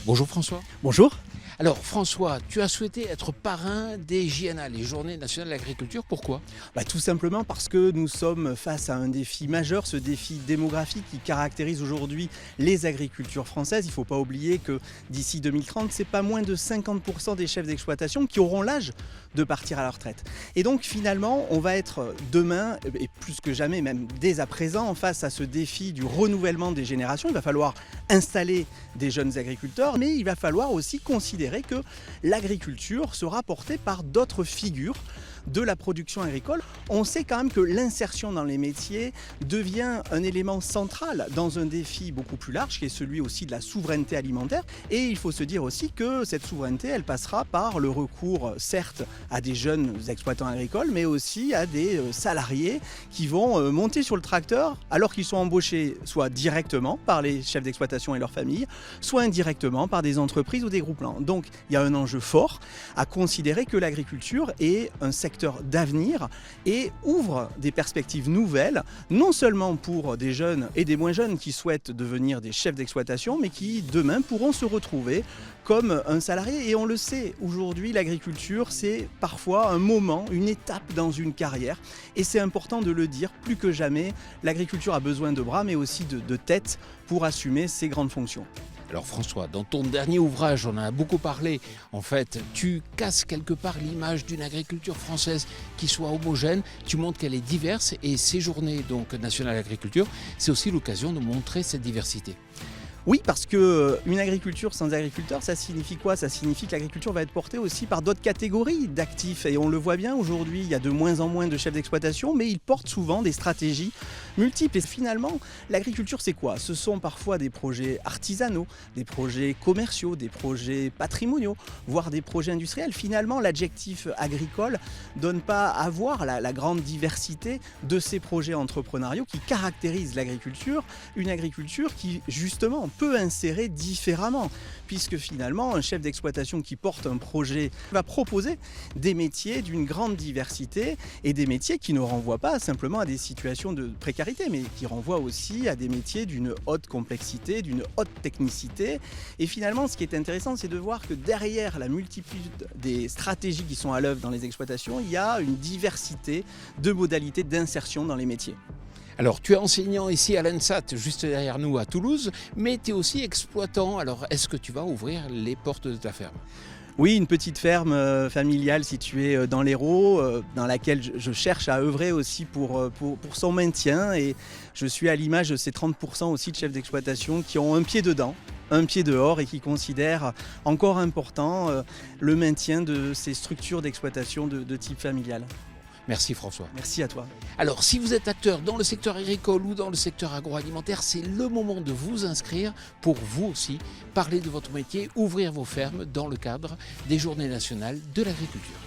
Bonjour François. Bonjour. Alors François, tu as souhaité être parrain des JNA, les Journées Nationales de l'Agriculture. Pourquoi ? Tout simplement parce que nous sommes face à un défi majeur, ce défi démographique qui caractérise aujourd'hui les agricultures françaises. Il ne faut pas oublier que d'ici 2030, c'est pas moins de 50% des chefs d'exploitation qui auront l'âge de partir à la retraite. Et donc finalement, on va être demain, et plus que jamais, même dès à présent, face à ce défi du renouvellement des générations. Il va falloir installer des jeunes agriculteurs, mais il va falloir aussi considérer que l'agriculture sera portée par d'autres figures de la production agricole. On sait quand même que l'insertion dans les métiers devient un élément central dans un défi beaucoup plus large qui est celui aussi de la souveraineté alimentaire. Et il faut se dire aussi que cette souveraineté, elle passera par le recours certes à des jeunes exploitants agricoles, mais aussi à des salariés qui vont monter sur le tracteur alors qu'ils sont embauchés soit directement par les chefs d'exploitation et leurs familles, soit indirectement par des entreprises ou des groupements. Donc il y a un enjeu fort à considérer que l'agriculture est un secteur d'avenir et ouvre des perspectives nouvelles, non seulement pour des jeunes et des moins jeunes qui souhaitent devenir des chefs d'exploitation, mais qui demain pourront se retrouver comme un salarié. Et on le sait, aujourd'hui l'agriculture c'est parfois un moment, une étape dans une carrière, et c'est important de le dire, plus que jamais l'agriculture a besoin de bras mais aussi de têtes pour assumer ses grandes fonctions. Alors François, dans ton dernier ouvrage, on en a beaucoup parlé, en fait, tu casses quelque part l'image d'une agriculture française qui soit homogène, tu montres qu'elle est diverse et ces journées donc, nationales d'agriculture, c'est aussi l'occasion de montrer cette diversité. Oui, parce qu'une agriculture sans agriculteurs, ça signifie quoi ? Ça signifie que l'agriculture va être portée aussi par d'autres catégories d'actifs. Et on le voit bien aujourd'hui, il y a de moins en moins de chefs d'exploitation, mais ils portent souvent des stratégies multiples. Et finalement, l'agriculture, c'est quoi ? Ce sont parfois des projets artisanaux, des projets commerciaux, des projets patrimoniaux, voire des projets industriels. Finalement, l'adjectif agricole ne donne pas à voir la grande diversité de ces projets entrepreneuriaux qui caractérisent l'agriculture. Une agriculture qui, justement, peut insérer différemment, puisque finalement un chef d'exploitation qui porte un projet va proposer des métiers d'une grande diversité et des métiers qui ne renvoient pas simplement à des situations de précarité, mais qui renvoient aussi à des métiers d'une haute complexité, d'une haute technicité. Et finalement, ce qui est intéressant, c'est de voir que derrière la multitude des stratégies qui sont à l'œuvre dans les exploitations, il y a une diversité de modalités d'insertion dans les métiers. Alors, tu es enseignant ici à l'ENSAT, juste derrière nous à Toulouse, mais tu es aussi exploitant. Alors, est-ce que tu vas ouvrir les portes de ta ferme ? Oui, une petite ferme familiale située dans l'Hérault, dans laquelle je cherche à œuvrer aussi pour son maintien. Et je suis à l'image de ces 30% aussi de chefs d'exploitation qui ont un pied dedans, un pied dehors et qui considèrent encore important le maintien de ces structures d'exploitation de type familial. Merci François. Merci à toi. Alors, si vous êtes acteur dans le secteur agricole ou dans le secteur agroalimentaire, c'est le moment de vous inscrire pour vous aussi parler de votre métier, ouvrir vos fermes dans le cadre des Journées nationales de l'agriculture.